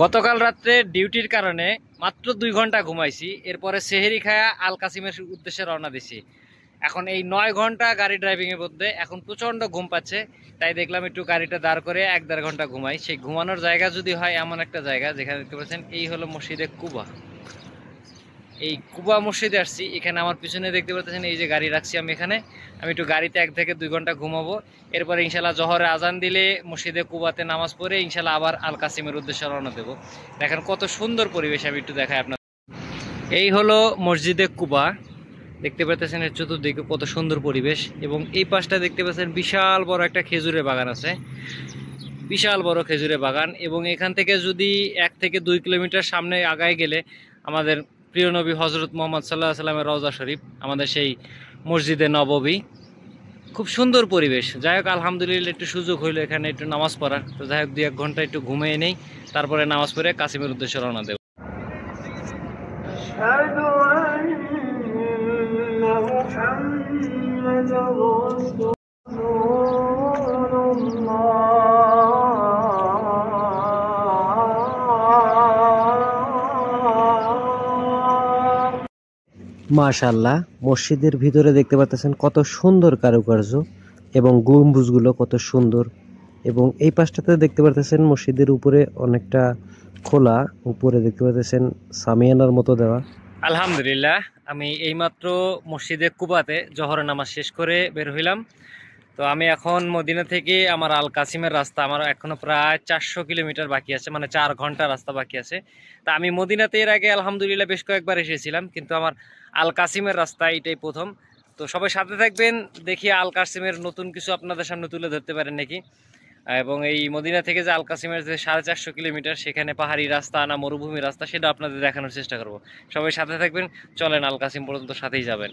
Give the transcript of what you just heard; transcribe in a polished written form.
গতকাল রাত্রে ডিউটির কারণে মাত্র 2 ঘন্টা ঘুমাইছি। এরপরে সেহেরি খায়া আল কাসিমের উদ্দেশ্যে রওনা দিছি। এখন এই 9 ঘন্টা গাড়ি ড্রাইভিং এর মধ্যে এখন প্রচন্ড ঘুম পাচ্ছে, তাই দেখলাম একটু গাড়িটা দাঁড় করে 1-1.5 ঘন্টা ঘুমাই। সেই ঘুমানোর জায়গা যদি হয় এমন একটা জায়গা যেখানে দেখতে পাচ্ছেন এই হলো মসজিদে কুবা। এই কুবা মসজিদে আসছি। এখানে আমার পিছনে দেখতে পাচ্ছেন এই যে গাড়ি রাখছি আমি এখানে। আমি একটু গাড়িতে 1 থেকে 2 ঘন্টা ঘুমাবো। এরপরে ইনশাল্লাহ জোহরে আজান দিলে মসজিদে কুবাতে নামাজ পড়ে ইনশাল্লাহ আবার আল কাসিমের উদ্দেশ্যে রওনা দেবো। দেখেন কত সুন্দর পরিবেশ, আমি একটু দেখাই আপনার। এই হলো মসজিদে কুবা, দেখতে পাচ্ছেন এর চতুর্দিকে কত সুন্দর পরিবেশ। এবং এই পাশটা দেখতে পাচ্ছেন বিশাল বড় একটা খেজুরের বাগান আছে, বিশাল বড় খেজুরের বাগান। এবং এখান থেকে যদি 1 থেকে 2 কিলোমিটার সামনে আগায় গেলে আমাদের প্রিয় নবী হজরত মোহাম্মদ সাল্লাল্লাহু আলাইহি সাল্লামের রওজা শরীফ, আমাদের সেই মসজিদে নববী। খুব সুন্দর পরিবেশ। যাই হোক আলহামদুলিল্লাহ একটু সুযোগ হইলো এখানে একটু নামাজ পড়ার। তো যাই হোক 2-1 ঘন্টা একটু ঘুমিয়ে নেই, তারপরে নামাজ পড়ে কাসিমের উদ্দেশ্যে রওনা দেব। মাশাআল্লাহ, মসজিদের ভিতরে দেখতে পাচ্ছেন কত সুন্দর কারুকার্য এবং গম্বুজগুলো কত সুন্দর। এবং এই পাশটাতে দেখতে পাচ্ছেন মসজিদের উপরে অনেকটা খোলা, উপরে দেখতে পাচ্ছেন সামিয়ানার মতো দেওয়া। আলহামদুলিল্লাহ আমি এইমাত্র মসজিদে কুবাতে জোহরের নামাজ শেষ করে বের হইলাম। তো আমি এখন মদিনা থেকে আমার আল কাসিমের রাস্তা, আমার এখনো প্রায় 400 কিলোমিটার বাকি আছে, মানে 4 ঘন্টা রাস্তা বাকি আছে। তা আমি মদিনাতে এর আগে আলহামদুলিল্লাহ বেশ কয়েকবার এসেছিলাম, কিন্তু আমার আল কাসিমের রাস্তা এটাই প্রথম। তো সবাই সাথে থাকবেন, দেখি আল কাসিমের নতুন কিছু আপনাদের সামনে তুলে ধরতে পারেন নাকি। এবং এই মদিনা থেকে যে আল কাসিমের যে 450 কিলোমিটার, সেখানে পাহাড়ি রাস্তা না মরুভূমি রাস্তা, সেটা আপনাদের দেখানোর চেষ্টা করব। সবাই সাথে থাকবেন, চলেন আল কাসিম পর্যন্ত সাথেই যাবেন।